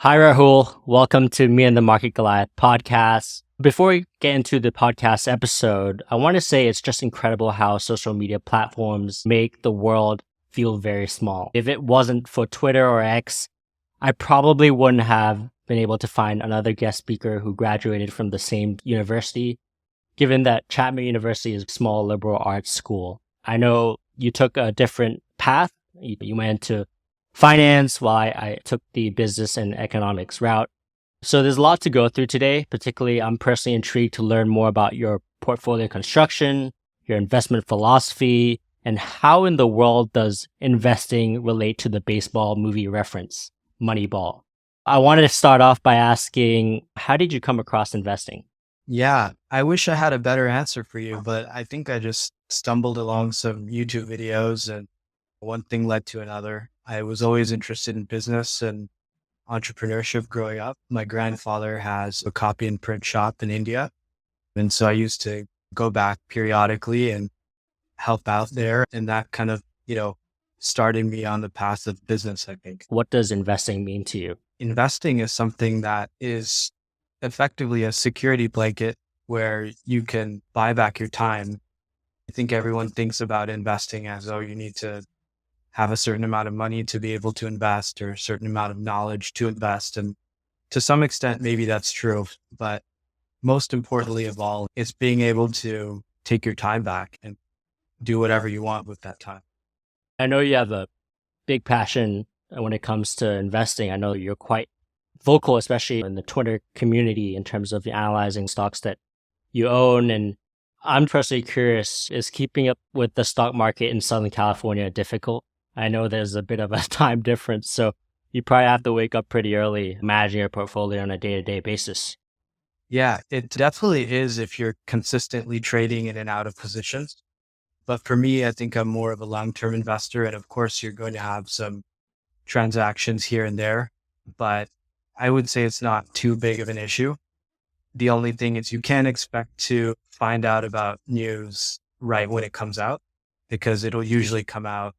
Hi, Rahul. Welcome to Me and the Market Goliath podcast. Before we get into the podcast episode, I want to say it's just incredible how social media platforms make the world feel very small. If it wasn't for Twitter or X, I probably wouldn't have been able to find another guest speaker who graduated from the same university, given that Chapman University is a small liberal arts school. I know you took a different path. You went into finance while I took the business and economics route. So there's a lot to go through today. Particularly, I'm personally intrigued to learn more about your portfolio construction, your investment philosophy, and how in the world does investing relate to the baseball movie reference, Moneyball. I wanted to start off by asking, how did you come across investing? Yeah, I wish I had a better answer for you, but I think I just stumbled along some YouTube videos and one thing led to another. I was always interested in business and entrepreneurship growing up. My grandfather has a copy and print shop in India. And so I used to go back periodically and help out there. And that kind of, started me on the path of business, I think. What does investing mean to you? Investing is something that is effectively a security blanket where you can buy back your time. I think everyone thinks about investing as, oh, you need to have a certain amount of money to be able to invest or a certain amount of knowledge to invest. And to some extent, maybe that's true. But most importantly of all, it's being able to take your time back and do whatever you want with that time. I know you have a big passion when it comes to investing. I know you're quite vocal, especially in the Twitter community, in terms of analyzing stocks that you own. And I'm personally curious, is keeping up with the stock market in Southern California difficult? I know there's a bit of a time difference, so you probably have to wake up pretty early, managing your portfolio on a day-to-day basis. Yeah, it definitely is if you're consistently trading in and out of positions. But for me, I think I'm more of a long-term investor. And of course, you're going to have some transactions here and there, but I would say it's not too big of an issue. The only thing is you can't expect to find out about news right when it comes out because it'll usually come out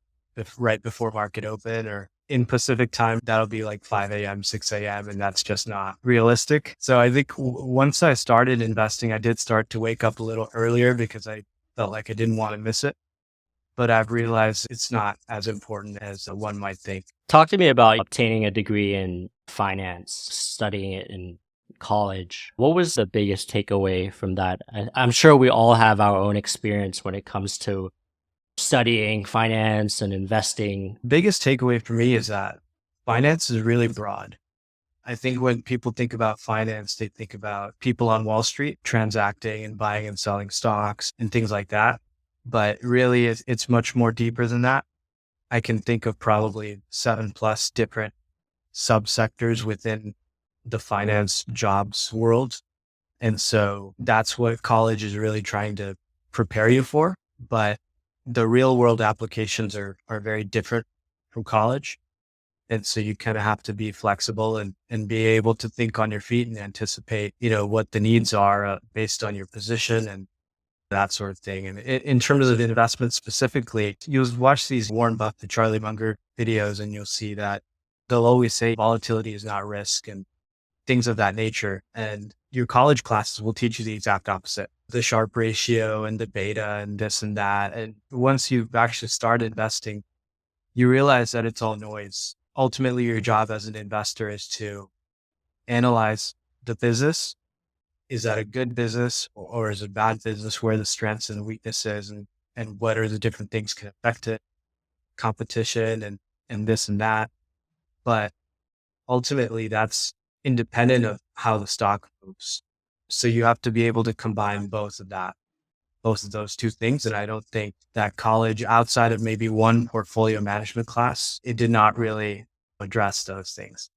right before market open or in Pacific time, that'll be like 5 a.m., 6 a.m. And that's just not realistic. So I think once I started investing, I did start to wake up a little earlier because I felt like I didn't want to miss it. But I've realized it's not as important as one might think. Talk to me about obtaining a degree in finance, studying it in college. What was the biggest takeaway from that? I'm sure we all have our own experience when it comes to studying finance and investing. Biggest takeaway for me is that finance is really broad. I think when people think about finance, they think about people on Wall Street transacting and buying and selling stocks and things like that. But really, it's much more deeper than that. I can think of probably 7+ different subsectors within the finance jobs world. And so that's what college is really trying to prepare you for. But the real world applications are very different from college. And so you kind of have to be flexible and be able to think on your feet and anticipate, what the needs are based on your position and that sort of thing. And in terms of investment specifically, you'll watch these Warren Buffett, Charlie Munger videos, and you'll see that they'll always say volatility is not risk and things of that nature. And your college classes will teach you the exact opposite, the Sharpe ratio and the beta and this and that. And once you actually start investing, you realize that it's all noise. Ultimately, your job as an investor is to analyze the business. Is that a good business or is it a bad business? Where are the strengths and weaknesses and what are the different things can affect it, competition and this and that. But ultimately that's independent of how the stock moves. So you have to be able to combine both of those two things. And I don't think that college, outside of maybe one portfolio management class, it did not really address those things.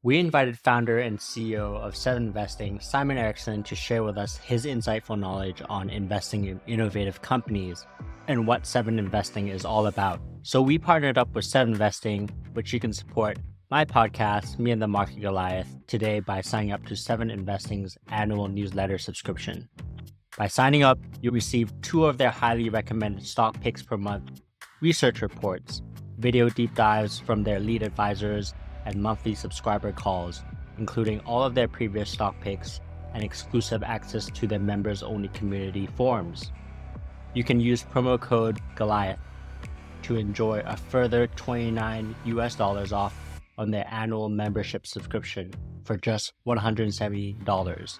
We invited founder and CEO of Seven Investing, Simon Erickson, to share with us his insightful knowledge on investing in innovative companies and what Seven Investing is all about. So we partnered up with Seven Investing, which you can support my podcast, Me and the Market Goliath, today by signing up to Seven Investing's annual newsletter subscription. By signing up, you'll receive 2 of their highly recommended stock picks per month, research reports, video deep dives from their lead advisors, and monthly subscriber calls, including all of their previous stock picks and exclusive access to their members-only community forums. You can use promo code Goliath to enjoy a further $29 off on their annual membership subscription for just $170.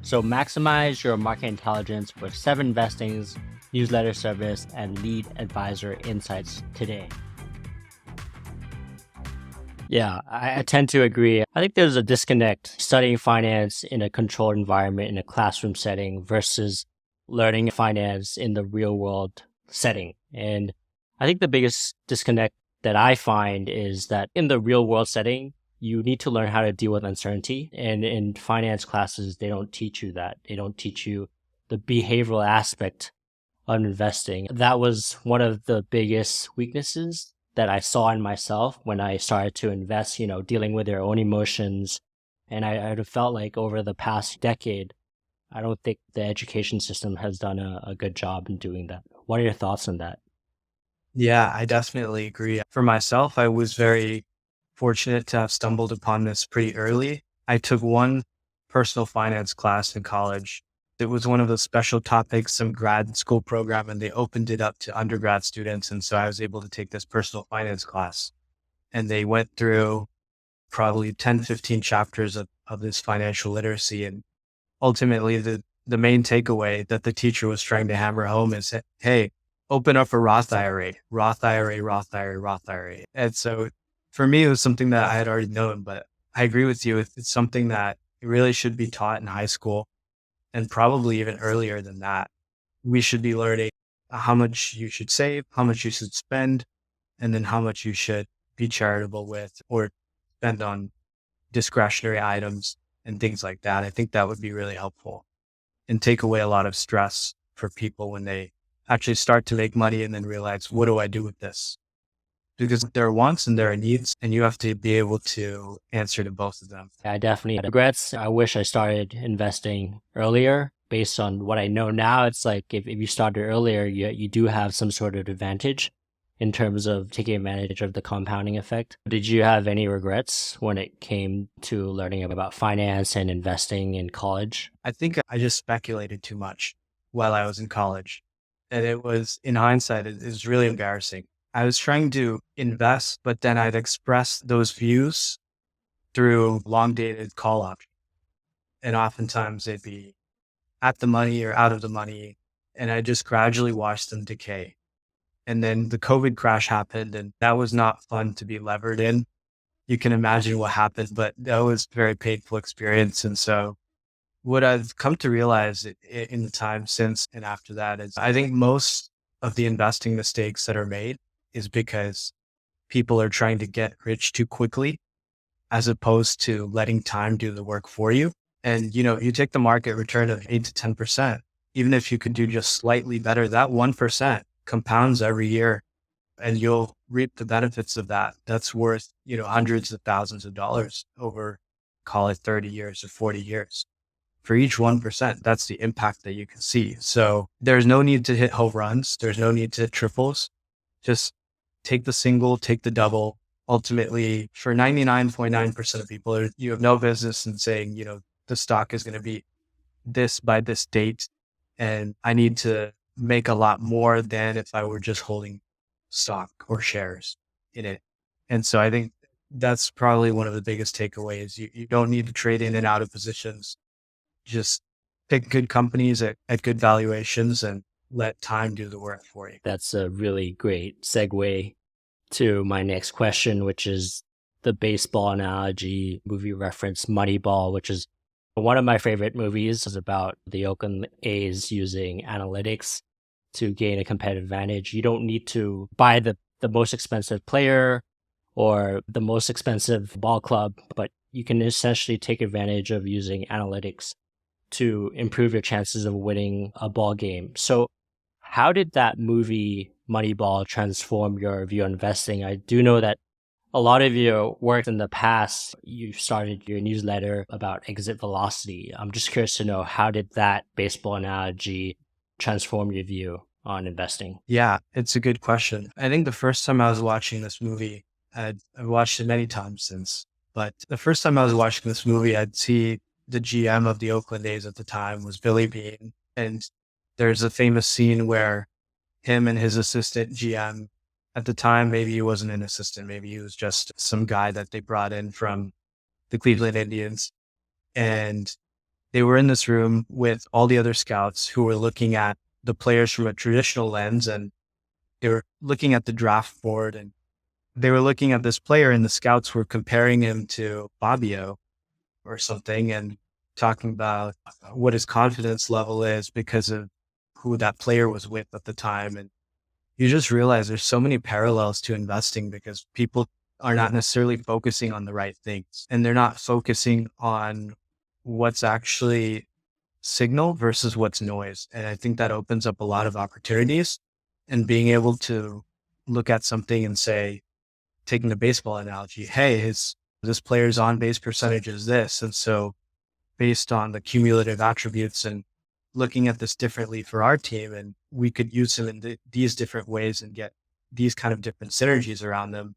So maximize your market intelligence with 7 Investings, newsletter service, and lead advisor insights today. Yeah, I tend to agree. I think there's a disconnect studying finance in a controlled environment in a classroom setting versus learning finance in the real world setting. And I think the biggest disconnect that I find is that in the real world setting, you need to learn how to deal with uncertainty. And in finance classes, they don't teach you that. They don't teach you the behavioral aspect of investing. That was one of the biggest weaknesses that I saw in myself when I started to invest, dealing with their own emotions. And I felt like over the past decade, I don't think the education system has done a good job in doing that. What are your thoughts on that? Yeah, I definitely agree. For myself, I was very fortunate to have stumbled upon this pretty early. I took one personal finance class in college. It was one of those special topics, some grad school program, and they opened it up to undergrad students. And so I was able to take this personal finance class. And they went through probably 10, 15 chapters of this financial literacy. And ultimately, the main takeaway that the teacher was trying to hammer home is, hey, open up a Roth IRA, Roth IRA, Roth IRA, Roth IRA. And so for me, it was something that I had already known, but I agree with you. It's something that really should be taught in high school and probably even earlier than that. We should be learning how much you should save, how much you should spend, and then how much you should be charitable with or spend on discretionary items and things like that. I think that would be really helpful and take away a lot of stress for people when they actually start to make money and then realize, what do I do with this? Because there are wants and there are needs, and you have to be able to answer to both of them. I definitely had regrets. I wish I started investing earlier. Based on what I know now, it's like if you started earlier, you do have some sort of advantage in terms of taking advantage of the compounding effect. Did you have any regrets when it came to learning about finance and investing in college? I think I just speculated too much while I was in college. And it was, in hindsight, it was really embarrassing. I was trying to invest, but then I'd express those views through long dated call options. And oftentimes they'd be at the money or out of the money. And I just gradually watched them decay. And then the COVID crash happened, and that was not fun to be levered in. You can imagine what happened, but that was a very painful experience. And so what I've come to realize in the time since and after that is I think most of the investing mistakes that are made is because people are trying to get rich too quickly as opposed to letting time do the work for you. And, you take the market return of 8 to 10%, even if you could do just slightly better, that 1% compounds every year and you'll reap the benefits of that. That's worth, hundreds of thousands of dollars over, call it 30 years or 40 years. For each 1%, that's the impact that you can see. So there's no need to hit home runs. There's no need to hit triples. Just take the single, take the double. Ultimately, for 99.9% of people, you have no business in saying, the stock is going to be this by this date. And I need to make a lot more than if I were just holding stock or shares in it. And so I think that's probably one of the biggest takeaways. You don't need to trade in and out of positions. Just pick good companies at good valuations and let time do the work for you. That's a really great segue to my next question, which is the baseball analogy movie reference Moneyball, which is one of my favorite movies. Is about the Oakland A's using analytics to gain a competitive advantage. You don't need to buy the most expensive player or the most expensive ball club, but you can essentially take advantage of using analytics to improve your chances of winning a ball game. So how did that movie Moneyball transform your view on investing? I do know that a lot of your work in the past, you started your newsletter about exit velocity. I'm just curious to know, how did that baseball analogy transform your view on investing? Yeah, it's a good question. I think the first time I was watching this movie, I've watched it many times since. But the first time I was watching this movie, I'd see the GM of the Oakland A's at the time was Billy Beane. And there's a famous scene where him and his assistant GM at the time, maybe he wasn't an assistant, maybe he was just some guy that they brought in from the Cleveland Indians. And they were in this room with all the other scouts who were looking at the players from a traditional lens, and they were looking at the draft board, and they were looking at this player, and the scouts were comparing him to Bobbio or something and talking about what his confidence level is because of who that player was with at the time. And you just realize there's so many parallels to investing because people are not necessarily focusing on the right things, and they're not focusing on what's actually signal versus what's noise. And I think that opens up a lot of opportunities, and being able to look at something and say, taking the baseball analogy, hey, this player's on base percentage is this. And so based on the cumulative attributes and looking at this differently for our team, and we could use them in these different ways and get these kind of different synergies around them,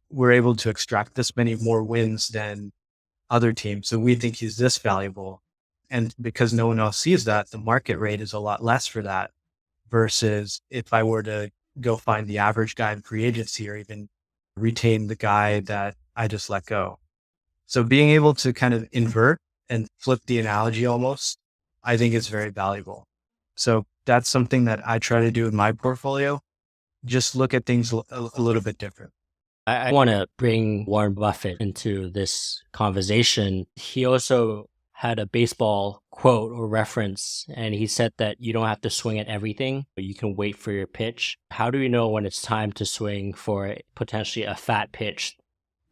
we're able to extract this many more wins than other teams. So we think he's this valuable. And because no one else sees that, the market rate is a lot less for that versus if I were to go find the average guy in free agency or even retain the guy that I just let go. So being able to kind of invert and flip the analogy almost, I think is very valuable. So that's something that I try to do in my portfolio. Just look at things a little bit different. I want to bring Warren Buffett into this conversation. He also had a baseball quote or reference, and he said that you don't have to swing at everything, but you can wait for your pitch. How do we know when it's time to swing for potentially a fat pitch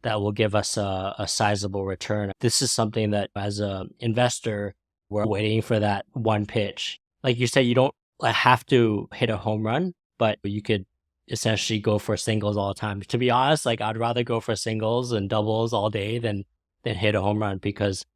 that will give us a sizable return? This is something that as an investor, we're waiting for that one pitch. Like you said, you don't have to hit a home run, but you could essentially go for singles all the time. To be honest, I'd rather go for singles and doubles all day than hit a home run, because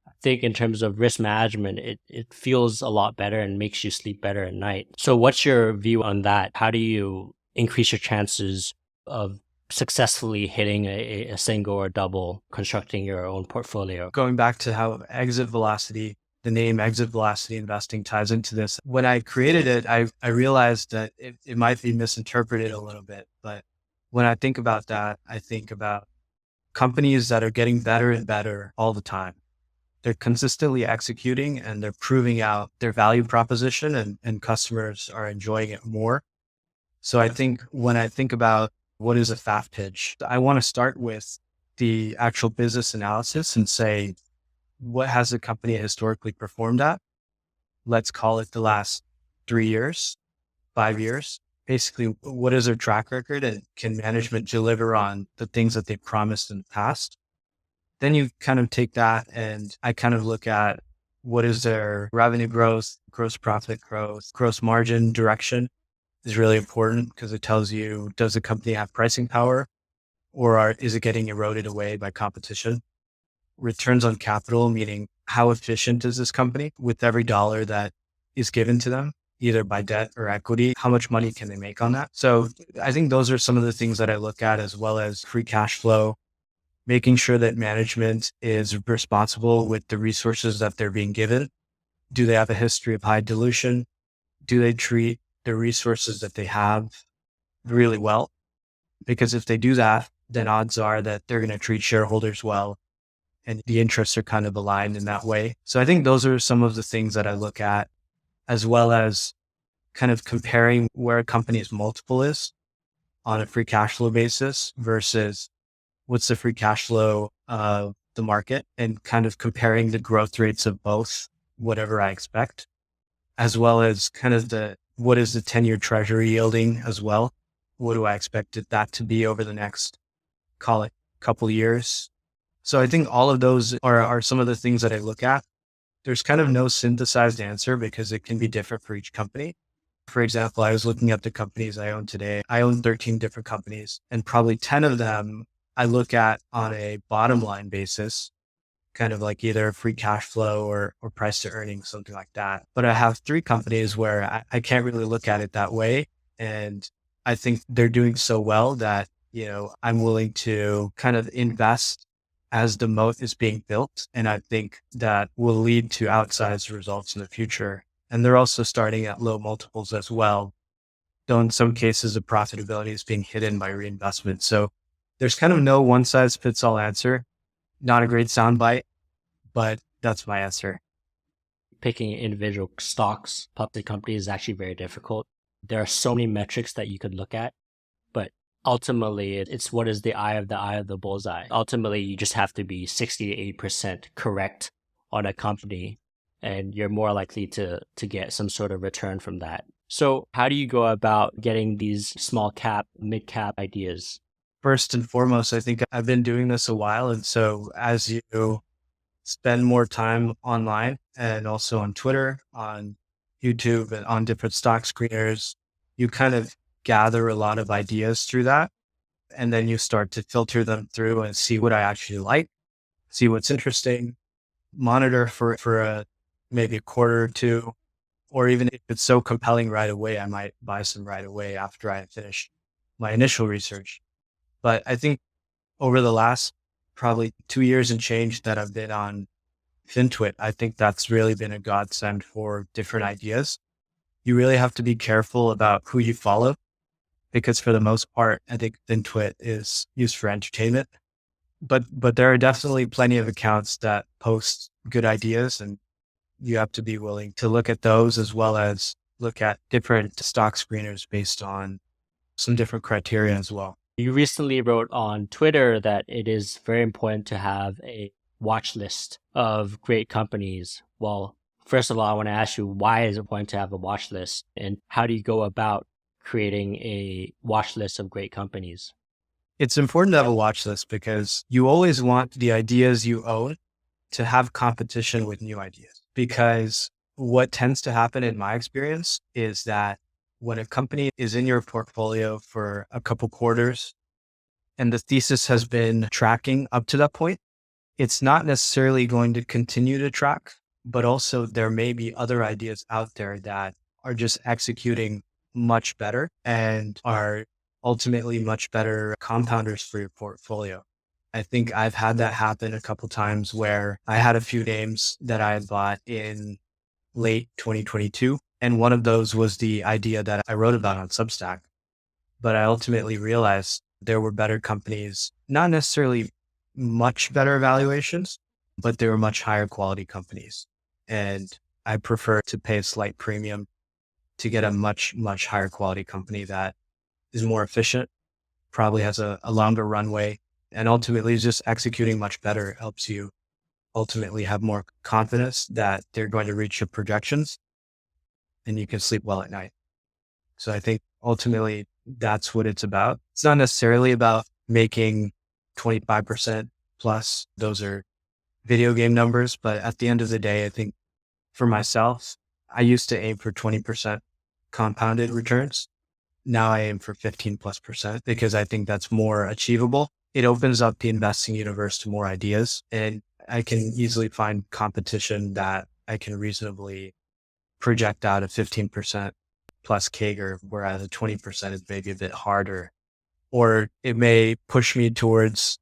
I think in terms of risk management, it feels a lot better and makes you sleep better at night. So what's your view on that? How do you increase your chances of successfully hitting a single or double, constructing your own portfolio? Going back to how exit velocity, the name exit velocity investing ties into this. When I created it, I realized that it might be misinterpreted a little bit. But when I think about that, I think about companies that are getting better and better all the time. They're consistently executing and they're proving out their value proposition, and customers are enjoying it more. So I think when I think about what is a FAF pitch, I want to start with the actual business analysis and say, what has the company historically performed at? Let's call it the last 3 years, 5 years. Basically, what is their track record, and can management deliver on the things that they promised in the past? Then you kind of take that, and I kind of look at what is their revenue growth, gross profit growth, gross margin direction is really important because it tells you, does the company have pricing power, or is it getting eroded away by competition? Returns on capital, meaning how efficient is this company with every dollar that is given to them, either by debt or equity? How much money can they make on that? So I think those are some of the things that I look at, as well as free cash flow, making sure that management is responsible with the resources that they're being given. Do they have a history of high dilution? Do they treat the resources that they have really well? Because if they do that, then odds are that they're going to treat shareholders well, and the interests are kind of aligned in that way. So I think those are some of the things that I look at, as well as kind of comparing where a company's multiple is on a free cash flow basis versus what's the free cash flow of the market, and kind of comparing the growth rates of both, whatever I expect, as well as kind of what is the 10-year treasury yielding as well? What do I expect that to be over the next, call it, couple of years? So I think all of those are some of the things that I look at. There's kind of no synthesized answer because it can be different for each company. For example, I was looking at the companies I own today. I own 13 different companies, and probably 10 of them I look at on a bottom line basis, kind of like either free cash flow or price to earnings, something like that. But I have 3 companies where I can't really look at it that way. And I think they're doing so well that I'm willing to kind of invest as the moat is being built. And I think that will lead to outsized results in the future. And they're also starting at low multiples as well, though in some cases the profitability is being hidden by reinvestment. So there's kind of no one size fits all answer. Not a great soundbite, but that's my answer. Picking individual stocks, public companies is actually very difficult. There are so many metrics that you could look at, but ultimately it's what is the eye of the bullseye. Ultimately, you just have to be 60 to 80% correct on a company, and you're more likely to get some sort of return from that. So how do you go about getting these small cap, mid cap ideas? First and foremost, I think I've been doing this a while. And so as you spend more time online and also on Twitter, on YouTube, and on different stock screeners, you kind of gather a lot of ideas through that. And then you start to filter them through and see what I actually like, see what's interesting, monitor for maybe a quarter or two, or even if it's so compelling right away, I might buy some right away after I finish my initial research. But I think over the last probably 2 years and change that I've been on FinTwit, I think that's really been a godsend for different ideas. You really have to be careful about who you follow, because for the most part, I think FinTwit is used for entertainment. But there are definitely plenty of accounts that post good ideas, and you have to be willing to look at those as well as look at different stock screeners based on some different criteria as well. You recently wrote on Twitter that it is very important to have a watch list of great companies. Well, first of all, I want to ask you, why is it important to have a watch list, and how do you go about creating a watch list of great companies? It's important to have a watch list because you always want the ideas you own to have competition with new ideas. Because what tends to happen in my experience is that when a company is in your portfolio for a couple quarters and the thesis has been tracking up to that point, it's not necessarily going to continue to track, but also there may be other ideas out there that are just executing much better and are ultimately much better compounders for your portfolio. I think I've had that happen a couple times where I had a few names that I had bought in late 2022. And one of those was the idea that I wrote about on Substack. But I ultimately realized there were better companies, not necessarily much better valuations, but they were much higher quality companies. And I prefer to pay a slight premium to get a much, much higher quality company that is more efficient, probably has a longer runway, and ultimately is just executing much better. It helps you ultimately have more confidence that they're going to reach your projections and you can sleep well at night. So I think ultimately that's what it's about. It's not necessarily about making 25% plus. Those are video game numbers. But at the end of the day, I think for myself, I used to aim for 20% compounded returns. Now I aim for 15+% because I think that's more achievable. It opens up the investing universe to more ideas, and I can easily find competition that I can reasonably project out a 15% plus CAGR, whereas a 20% is maybe a bit harder, or it may push me towards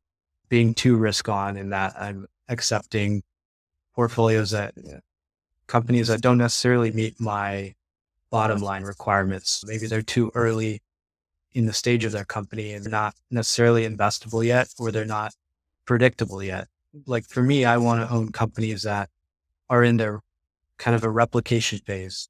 being too risk on in that I'm accepting portfolios that companies that don't necessarily meet my bottom line requirements. Maybe they're too early in the stage of their company and they're not necessarily investable yet, or they're not predictable yet. Like for me, I want to own companies that are in their kind of a replication phase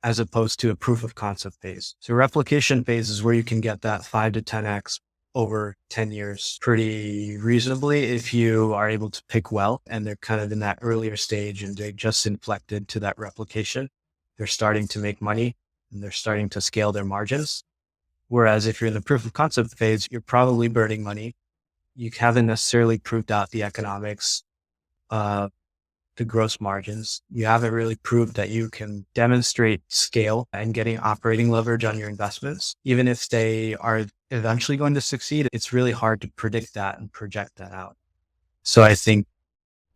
as opposed to a proof of concept phase. So replication phase is where you can get that 5 to 10x over 10 years pretty reasonably if you are able to pick well, and they're kind of in that earlier stage and they just inflected to that replication. They're starting to make money and they're starting to scale their margins. Whereas if you're in the proof of concept phase, you're probably burning money. You haven't necessarily proved out the economics, the gross margins. You haven't really proved that you can demonstrate scale and getting operating leverage on your investments. Even if they are eventually going to succeed, it's really hard to predict that and project that out. So I think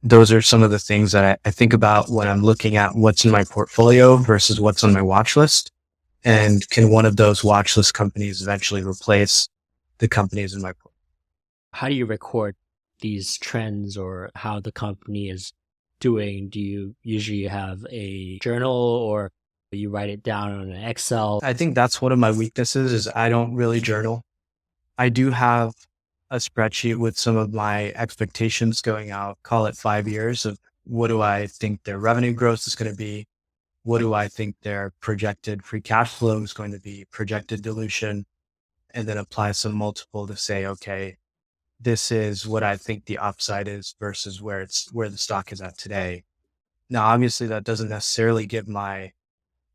those are some of the things that I think about when I'm looking at what's in my portfolio versus what's on my watch list. And can one of those watch list companies eventually replace the companies in my portfolio. How do you record these trends or how the company is doing? Do you usually have a journal or you write it down on an Excel? I think that's one of my weaknesses is I don't really journal. I do have a spreadsheet with some of my expectations going out, call it 5 years of what do I think their revenue growth is going to be? What do I think their projected free cash flow is going to be, projected dilution, and then apply some multiple to say, okay, this is what I think the upside is versus where the stock is at today. Now, obviously that doesn't necessarily give my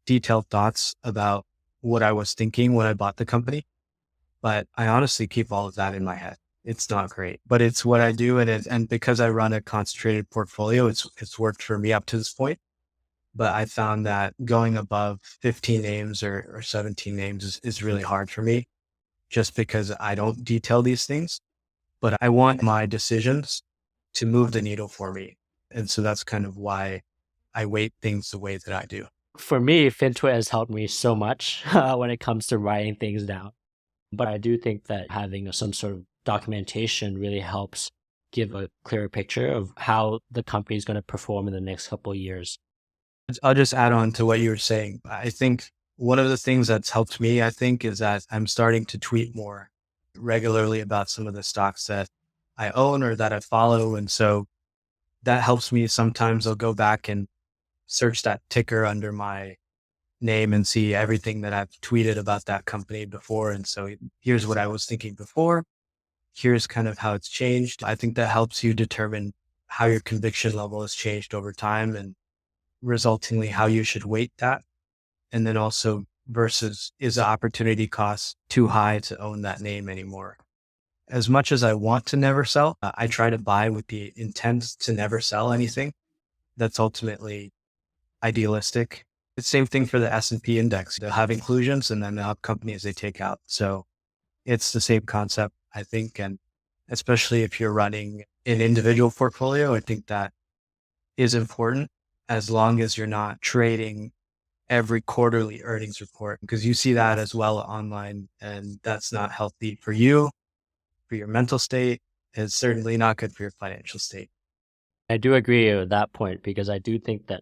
detailed thoughts about what I was thinking when I bought the company, but I honestly keep all of that in my head. It's not great, but it's what I do. And because I run a concentrated portfolio, it's worked for me up to this point. But I found that going above 15 names or 17 names is really hard for me just because I don't detail these things, but I want my decisions to move the needle for me. And so that's kind of why I weight things the way that I do. For me, FinTwit has helped me so much when it comes to writing things down. But I do think that having some sort of documentation really helps give a clearer picture of how the company is going to perform in the next couple of years. I'll just add on to what you were saying. I think one of the things that's helped me, I think, is that I'm starting to tweet more regularly about some of the stocks that I own or that I follow. And so that helps me. Sometimes I'll go back and search that ticker under my name and see everything that I've tweeted about that company before. And so here's what I was thinking before. Here's kind of how it's changed. I think that helps you determine how your conviction level has changed over time and resultingly how you should weight that. And then also versus is the opportunity cost too high to own that name anymore? As much as I want to never sell, I try to buy with the intent to never sell anything. That's ultimately idealistic. It's the same thing for the S&P index. They'll have inclusions and then they'll have companies they take out. So it's the same concept, I think. And especially if you're running an individual portfolio, I think that is important as long as you're not trading every quarterly earnings report, because you see that as well online. And that's not healthy for you, for your mental state. It's certainly not good for your financial state. I do agree with that point because I do think that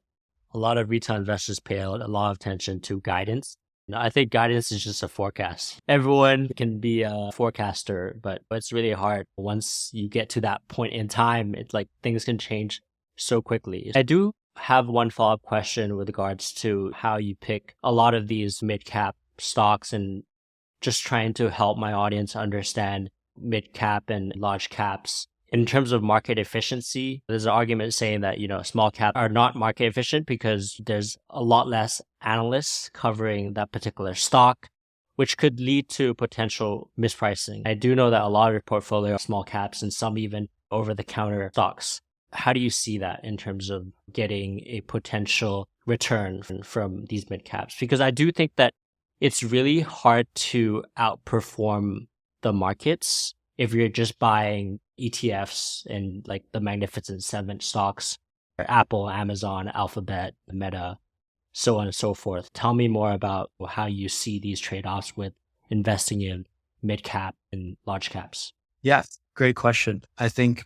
a lot of retail investors pay a lot of attention to guidance. I think guidance is just a forecast. Everyone can be a forecaster, but it's really hard. Once you get to that point in time, it's like things can change so quickly. I do have one follow-up question with regards to how you pick a lot of these mid-cap stocks and just trying to help my audience understand mid-cap and large caps. In terms of market efficiency, there's an argument saying that, small cap are not market efficient because there's a lot less analysts covering that particular stock, which could lead to potential mispricing. I do know that a lot of your portfolio are small caps and some even over-the-counter stocks. How do you see that in terms of getting a potential return from these mid caps? Because I do think that it's really hard to outperform the markets if you're just buying ETFs and like the Magnificent Seven stocks, or Apple, Amazon, Alphabet, Meta, so on and so forth. Tell me more about how you see these trade-offs with investing in mid cap and large caps. Yeah, great question. I think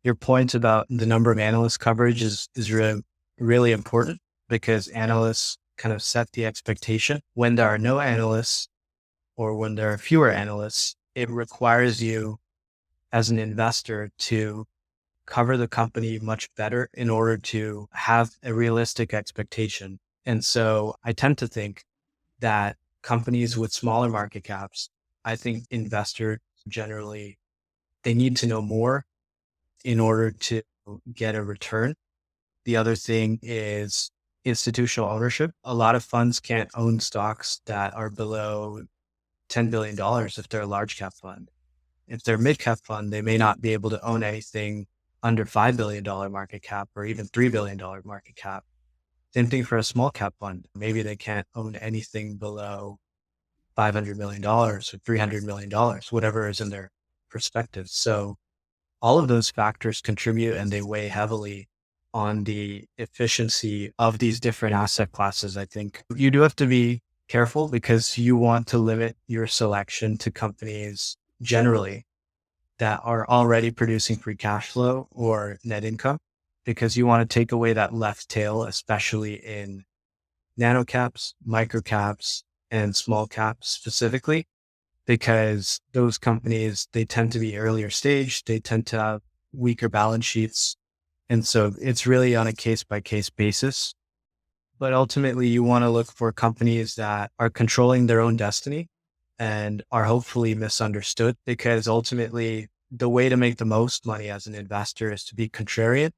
your point about the number of analyst coverage is really, really important because analysts kind of set the expectation. When there are no analysts or when there are fewer analysts, it requires you as an investor to cover the company much better in order to have a realistic expectation. And so I tend to think that companies with smaller market caps, I think investors generally, they need to know more in order to get a return. The other thing is institutional ownership. A lot of funds can't own stocks that are below $10 billion if they're a large cap fund. If they're a mid cap fund, they may not be able to own anything under $5 billion market cap or even $3 billion market cap. Same thing for a small cap fund. Maybe they can't own anything below $500 million or $300 million, whatever is in their perspective. So all of those factors contribute and they weigh heavily on the efficiency of these different asset classes. I think you do have to be careful because you want to limit your selection to companies generally that are already producing free cash flow or net income, because you want to take away that left tail, especially in nano caps, micro caps, and small caps specifically, because those companies, they tend to be earlier stage, they tend to have weaker balance sheets. And so it's really on a case by case basis. But ultimately, you want to look for companies that are controlling their own destiny and are hopefully misunderstood, because ultimately, the way to make the most money as an investor is to be contrarian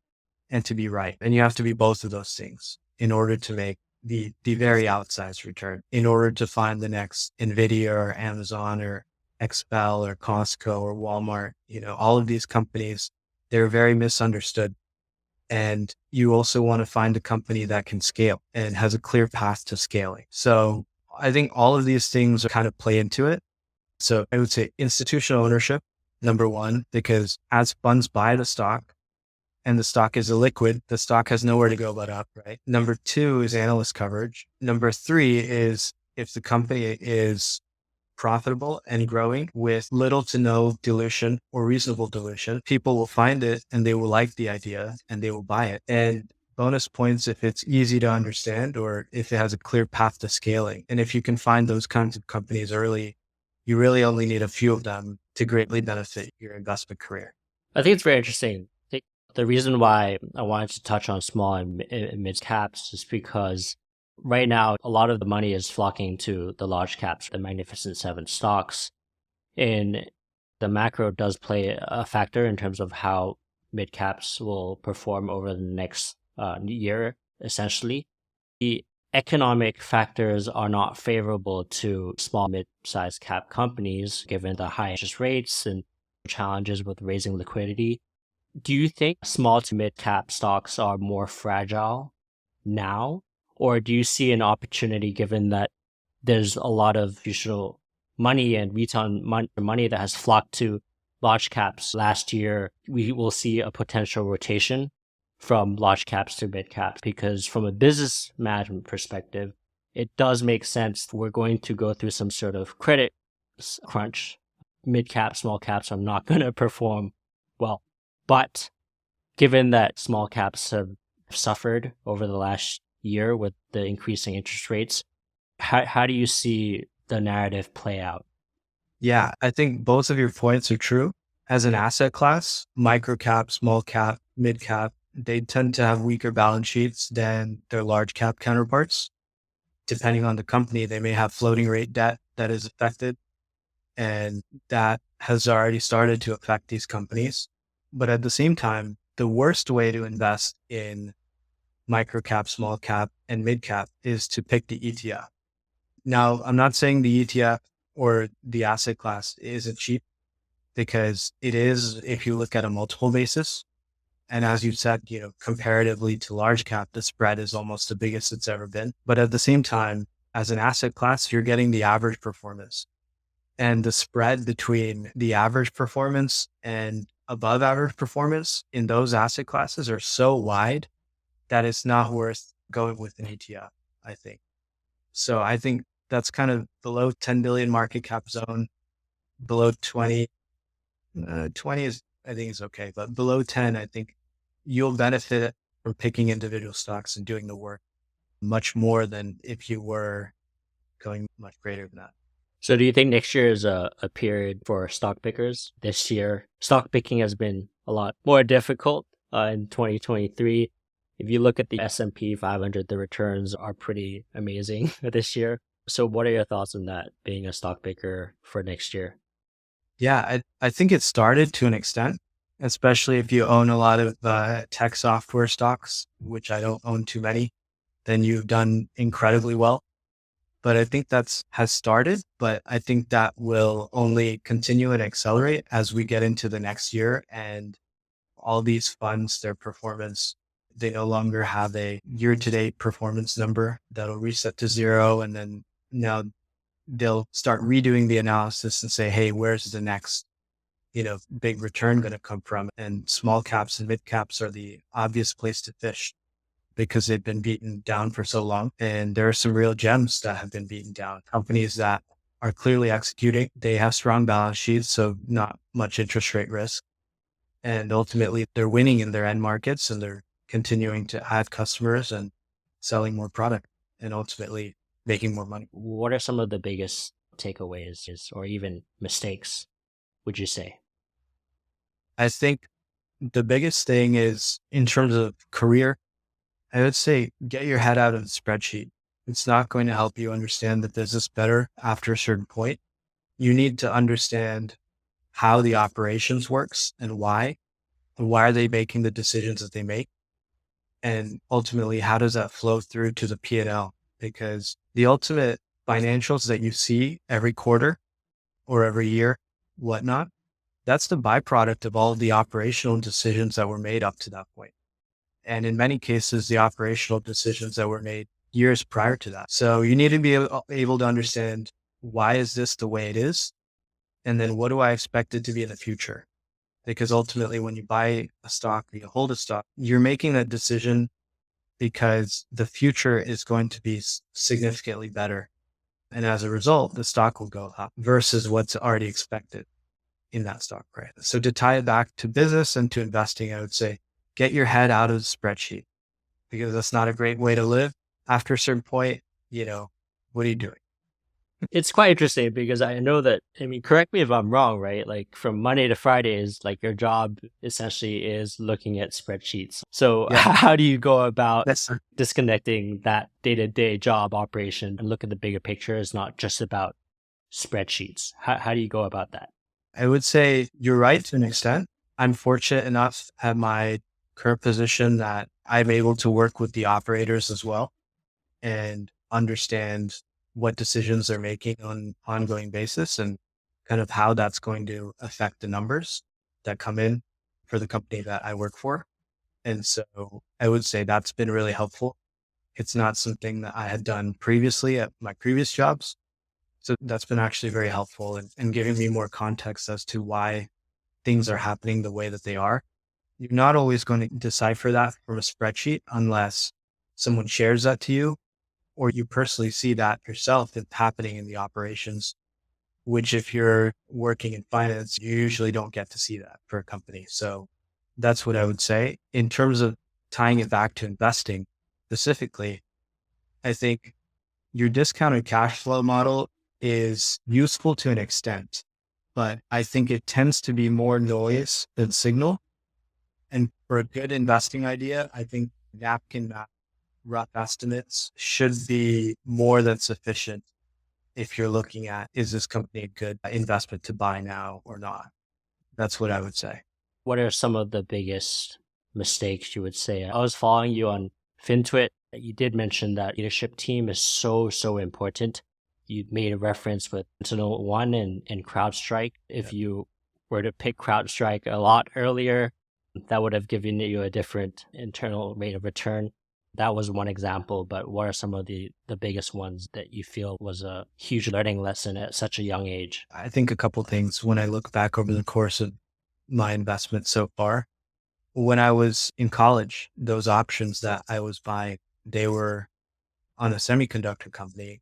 and to be right. And you have to be both of those things in order to make the very outsized return, in order to find the next NVIDIA or Amazon or XPEL or Costco or Walmart. All of these companies, they're very misunderstood. And you also want to find a company that can scale and has a clear path to scaling. So I think all of these things kind of play into it. So I would say institutional ownership, number one, because as funds buy the stock and the stock is illiquid, the stock has nowhere to go but up, right? Number two is analyst coverage. Number three is if the company is profitable and growing with little to no dilution or reasonable dilution, people will find it and they will like the idea and they will buy it. And bonus points if it's easy to understand or if it has a clear path to scaling. And if you can find those kinds of companies early, you really only need a few of them to greatly benefit your investment career. I think it's very interesting. I think the reason why I wanted to touch on small and mid caps is because right now, a lot of the money is flocking to the large caps, the Magnificent Seven stocks. And the macro does play a factor in terms of how mid caps will perform over the next year, essentially. The economic factors are not favorable to small, mid-sized cap companies, given the high interest rates and challenges with raising liquidity. Do you think small to mid cap stocks are more fragile now? Or do you see an opportunity given that there's a lot of institutional money and retail money that has flocked to large caps last year? We will see a potential rotation from large caps to mid caps, because from a business management perspective, it does make sense. We're going to go through some sort of credit crunch. Mid caps, small caps are not going to perform well. But given that small caps have suffered over the last year with the increasing interest rates, how do you see the narrative play out? Yeah, I think both of your points are true. As an asset class, micro cap, small cap, mid cap, they tend to have weaker balance sheets than their large cap counterparts. Depending on the company, they may have floating rate debt that is affected, and that has already started to affect these companies. But at the same time, the worst way to invest in micro cap, small cap, and mid cap is to pick the ETF. Now, I'm not saying the ETF or the asset class isn't cheap, because it is if you look at a multiple basis. And as you said, comparatively to large cap, the spread is almost the biggest it's ever been. But at the same time, as an asset class, you're getting the average performance. And the spread between the average performance and above average performance in those asset classes are so wide that it's not worth going with an ETF, I think. So I think that's kind of below 10 billion market cap zone, below 20. 20 is, I think, is okay, but below 10, I think you'll benefit from picking individual stocks and doing the work much more than if you were going much greater than that. So do you think next year is a period for stock pickers? This year, stock picking has been a lot more difficult in 2023. If you look at the S&P 500, the returns are pretty amazing this year. So what are your thoughts on that, being a stock picker for next year? Yeah, I think it started to an extent, especially if you own a lot of tech software stocks, which I don't own too many, then you've done incredibly well. But I think has started, but I think that will only continue and accelerate as we get into the next year. And all these funds, their performance, they no longer have a year-to-date performance number that'll reset to zero. And then now they'll start redoing the analysis and say, hey, where's the next, big return going to come from? And small caps and mid caps are the obvious place to fish because they've been beaten down for so long. And there are some real gems that have been beaten down. Companies that are clearly executing. They have strong balance sheets, so not much interest rate risk. And ultimately, they're winning in their end markets and they're continuing to add customers and selling more product and ultimately making more money. What are some of the biggest takeaways or even mistakes, would you say? I think the biggest thing is in terms of career, I would say get your head out of the spreadsheet. It's not going to help you understand the business better after a certain point. You need to understand how the operations works and why are they making the decisions that they make? And ultimately, how does that flow through to the P&L? Because the ultimate financials that you see every quarter or every year, whatnot, that's the byproduct of all of the operational decisions that were made up to that point. And in many cases, the operational decisions that were made years prior to that. So you need to be able to understand, why is this the way it is? And then what do I expect it to be in the future? Because ultimately, when you buy a stock or you hold a stock, you're making that decision because the future is going to be significantly better. And as a result, the stock will go up versus what's already expected in that stock price. So to tie it back to business and to investing, I would say, get your head out of the spreadsheet, because that's not a great way to live. After a certain point, what are you doing? It's quite interesting because I know that, I mean, correct me if I'm wrong, right? Like from Monday to Fridays, like your job essentially is looking at spreadsheets. So Yeah, how do you go about that's, disconnecting that day-to-day job operation and look at the bigger picture? It's not just about spreadsheets. How do you go about that? I would say you're right to an extent. I'm fortunate enough at my current position that I'm able to work with the operators as well and understand what decisions they're making on an ongoing basis and kind of how that's going to affect the numbers that come in for the company that I work for. And so I would say that's been really helpful. It's not something that I had done previously at my previous jobs. So that's been actually very helpful in giving me more context as to why things are happening the way that they are. You're not always going to decipher that from a spreadsheet unless someone shares that to you, or you personally see that yourself happening in the operations, which if you're working in finance, you usually don't get to see that for a company. So that's what I would say. In terms of tying it back to investing specifically, I think your discounted cash flow model is useful to an extent, but I think it tends to be more noise than signal. And for a good investing idea, I think napkin map rough estimates should be more than sufficient if you're looking at, is this company a good investment to buy now or not? That's what I would say. What are some of the biggest mistakes you would say? I was following you on FinTwit. You did mention that leadership team is so important. You made a reference with Sentinel One and CrowdStrike. If you were to pick CrowdStrike a lot earlier, that would have given you a different internal rate of return. That was one example, but what are some of the biggest ones that you feel was a huge learning lesson at such a young age? I think a couple things when I look back over the course of my investment so far. When I was in college, those options that I was buying, they were on a semiconductor company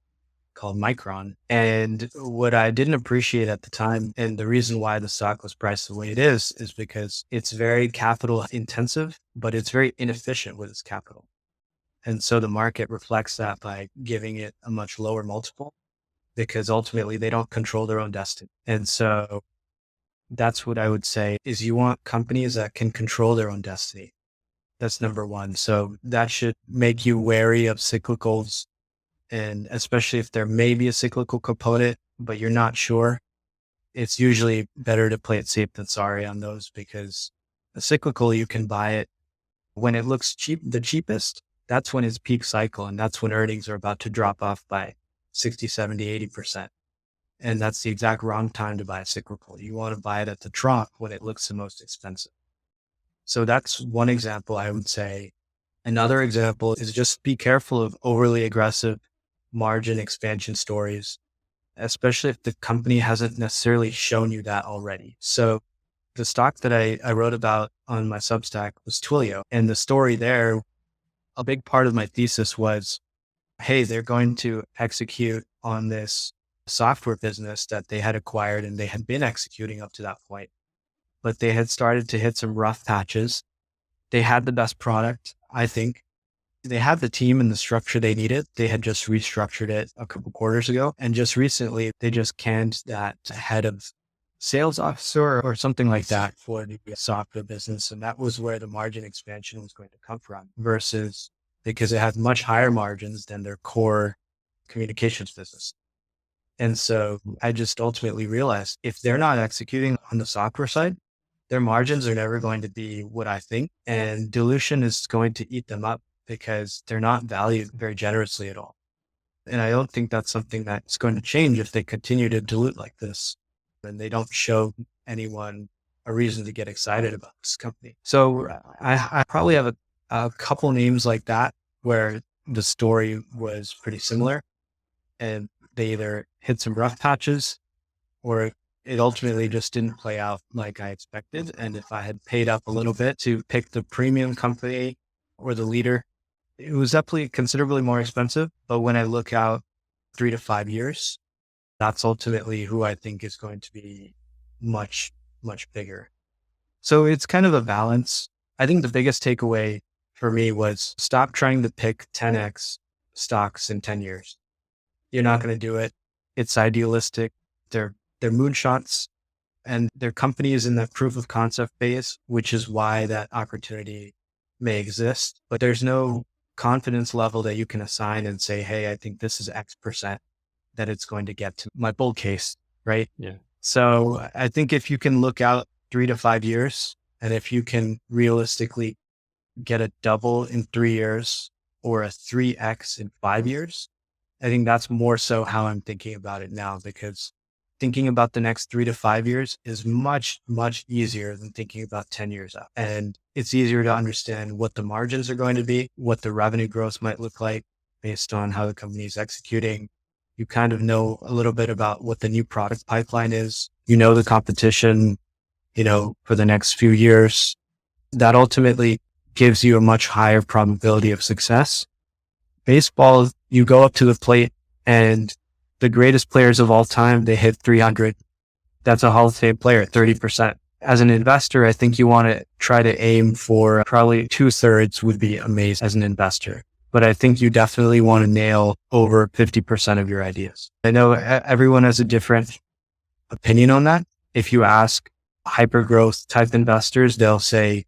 called Micron. And what I didn't appreciate at the time, and the reason why the stock was priced the way it is because it's very capital intensive, but it's very inefficient with its capital. And so the market reflects that by giving it a much lower multiple, because ultimately they don't control their own destiny. And so that's what I would say is, you want companies that can control their own destiny. That's number one. So that should make you wary of cyclicals. And especially if there may be a cyclical component, but you're not sure, it's usually better to play it safe than sorry on those, because the cyclical, you can buy it when it looks cheap, the cheapest. That's when it's peak cycle. And that's when earnings are about to drop off by 60, 70, 80%. And that's the exact wrong time to buy a cyclical. You want to buy it at the trough when it looks the most expensive. So that's one example, I would say. Another example is just be careful of overly aggressive margin expansion stories, especially if the company hasn't necessarily shown you that already. So the stock that I wrote about on my Substack was Twilio. And the story there, a big part of my thesis was, hey, they're going to execute on this software business that they had acquired and they had been executing up to that point, but they had started to hit some rough patches. They had the best product, I think. They had the team and the structure they needed. They had just restructured it a couple quarters ago. And just recently, they just canned that head of sales officer or something like that for the software business. And that was where the margin expansion was going to come from versus because it had much higher margins than their core communications business. And so I just ultimately realized if they're not executing on the software side, their margins are never going to be what I think. And dilution is going to eat them up because they're not valued very generously at all. And I don't think that's something that's going to change if they continue to dilute like this and they don't show anyone a reason to get excited about this company. So I probably have a couple names like that where the story was pretty similar and they either hit some rough patches or it ultimately just didn't play out like I expected. And if I had paid up a little bit to pick the premium company or the leader, it was definitely considerably more expensive. But when I look out 3 to 5 years, that's ultimately who I think is going to be much, much bigger. So it's kind of a balance. I think the biggest takeaway for me was stop trying to pick 10x stocks in 10 years. You're not going to do it. It's idealistic. They're moonshots and their company is in that proof of concept phase, which is why that opportunity may exist. But there's no confidence level that you can assign and say, hey, I think this is X% that it's going to get to my bull case, right? Yeah. So I think if you can look out 3 to 5 years, and if you can realistically get a double in 3 years or a 3x in 5 years, I think that's more so how I'm thinking about it now, because thinking about the next 3 to 5 years is much, much easier than thinking about 10 years out. And it's easier to understand what the margins are going to be, what the revenue growth might look like based on how the company is executing. You kind of know a little bit about what the new product pipeline is. You know, the competition, for the next few years. That ultimately gives you a much higher probability of success. Baseball, you go up to the plate and the greatest players of all time, they hit 300. That's a Hall of Fame player, 30%. As an investor, I think you want to try to aim for probably 2/3 would be amazing as an investor. But I think you definitely want to nail over 50% of your ideas. I know everyone has a different opinion on that. If you ask hyper growth type investors, they'll say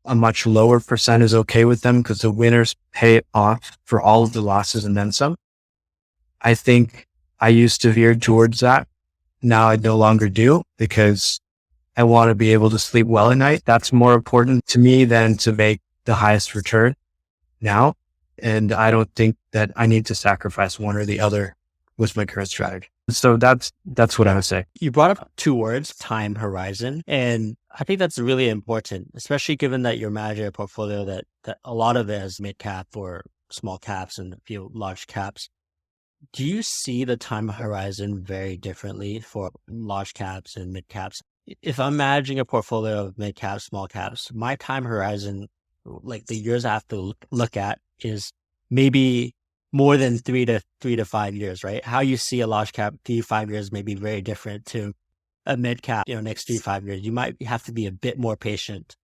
a much lower percent is okay with them because the winners pay it off for all of the losses and then some. I think I used to veer towards that. Now I no longer do because I want to be able to sleep well at night. That's more important to me than to make the highest return now. And I don't think that I need to sacrifice one or the other with my current strategy. So that's what I would say. You brought up 2 words, time horizon. And I think that's really important, especially given that you're managing a portfolio that a lot of it is mid cap or small caps and a few large caps. Do you see the time horizon very differently for large caps and mid caps? If I'm managing a portfolio of mid caps, small caps, my time horizon, like the years I have to look at, is maybe more than 3 to 5 years, right? How you see a large cap 3 to 5 years may be very different to a mid cap, next 3 to 5 years. You might have to be a bit more patient.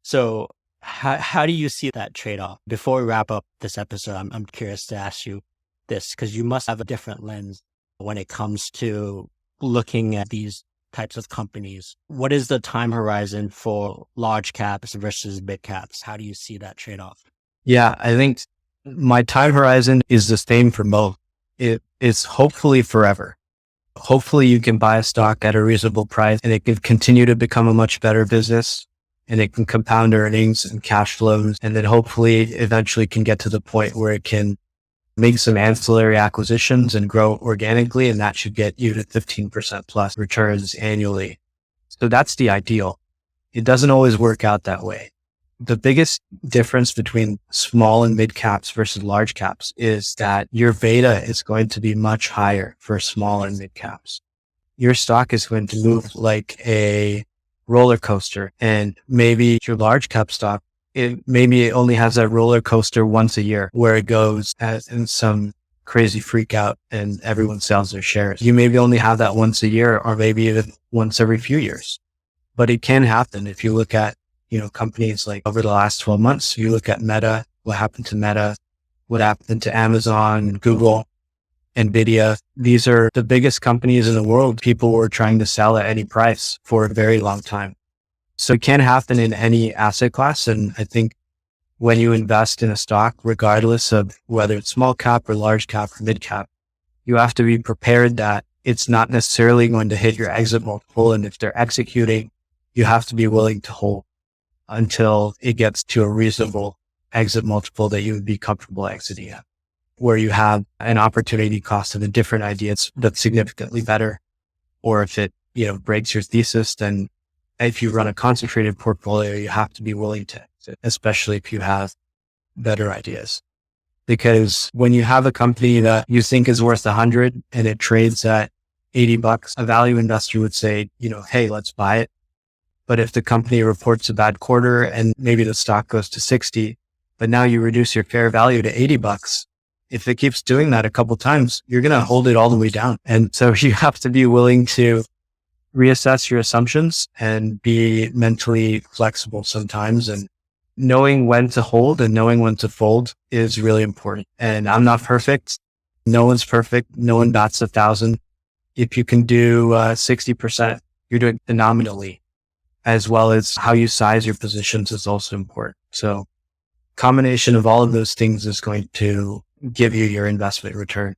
So how do you see that trade-off? Before we wrap up this episode, I'm curious to ask you this, because you must have a different lens when it comes to looking at these types of companies. What is the time horizon for large caps versus mid caps? How do you see that trade-off? Yeah, I think my time horizon is the same for both. It is hopefully forever. Hopefully you can buy a stock at a reasonable price and it can continue to become a much better business and it can compound earnings and cash flows. And then hopefully eventually can get to the point where it can make some ancillary acquisitions and grow organically. And that should get you to 15% plus returns annually. So that's the ideal. It doesn't always work out that way. The biggest difference between small and mid caps versus large caps is that your beta is going to be much higher for small and mid caps. Your stock is going to move like a roller coaster, and maybe your large cap stock, maybe it only has that roller coaster once a year where it goes in some crazy freak out and everyone sells their shares. You maybe only have that once a year or maybe even once every few years, but it can happen. If you look at, companies like over the last 12 months, you look at Meta, what happened to Meta, what happened to Amazon, Google, NVIDIA. These are the biggest companies in the world. People were trying to sell at any price for a very long time. So it can happen in any asset class. And I think when you invest in a stock, regardless of whether it's small cap or large cap or mid cap, you have to be prepared that it's not necessarily going to hit your exit multiple. And if they're executing, you have to be willing to hold until it gets to a reasonable exit multiple that you would be comfortable exiting at, where you have an opportunity cost of a different idea that's significantly better. Or if it, breaks your thesis, then if you run a concentrated portfolio, you have to be willing to exit, especially if you have better ideas. Because when you have a company that you think is worth 100 and it trades at $80, a value investor would say, hey, let's buy it. But if the company reports a bad quarter and maybe the stock goes to 60, but now you reduce your fair value to $80, if it keeps doing that a couple times, you're going to hold it all the way down. And so you have to be willing to reassess your assumptions and be mentally flexible sometimes. And knowing when to hold and knowing when to fold is really important. And I'm not perfect. No one's perfect. No one bats 1,000. If you can do 60%, you're doing phenomenally, as well as how you size your positions is also important. So combination of all of those things is going to give you your investment return.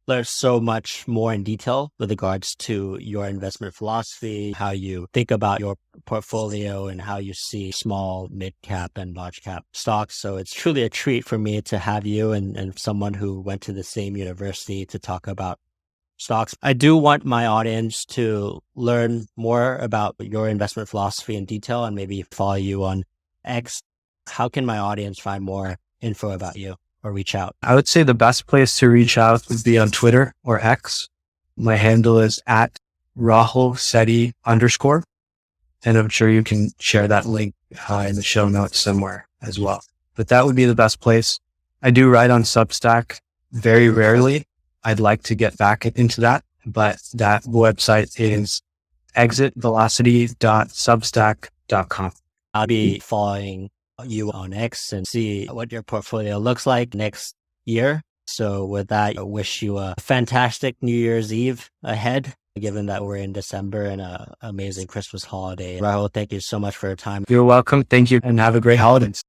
There's so much more in detail with regards to your investment philosophy, how you think about your portfolio and how you see small, mid cap and large cap stocks. So it's truly a treat for me to have you and someone who went to the same university to talk about stocks. I do want my audience to learn more about your investment philosophy in detail and maybe follow you on X. How can my audience find more info about you or reach out? I would say the best place to reach out would be on Twitter or X. My handle is at Rahul Setty _. And I'm sure you can share that link in the show notes somewhere as well. But that would be the best place. I do write on Substack very rarely. I'd like to get back into that, but that website is exitvelocity.substack.com. I'll be following you on X and see what your portfolio looks like next year. So with that, I wish you a fantastic New Year's Eve ahead, given that we're in December and an amazing Christmas holiday. Rahul, thank you so much for your time. You're welcome. Thank you and have a great holidays.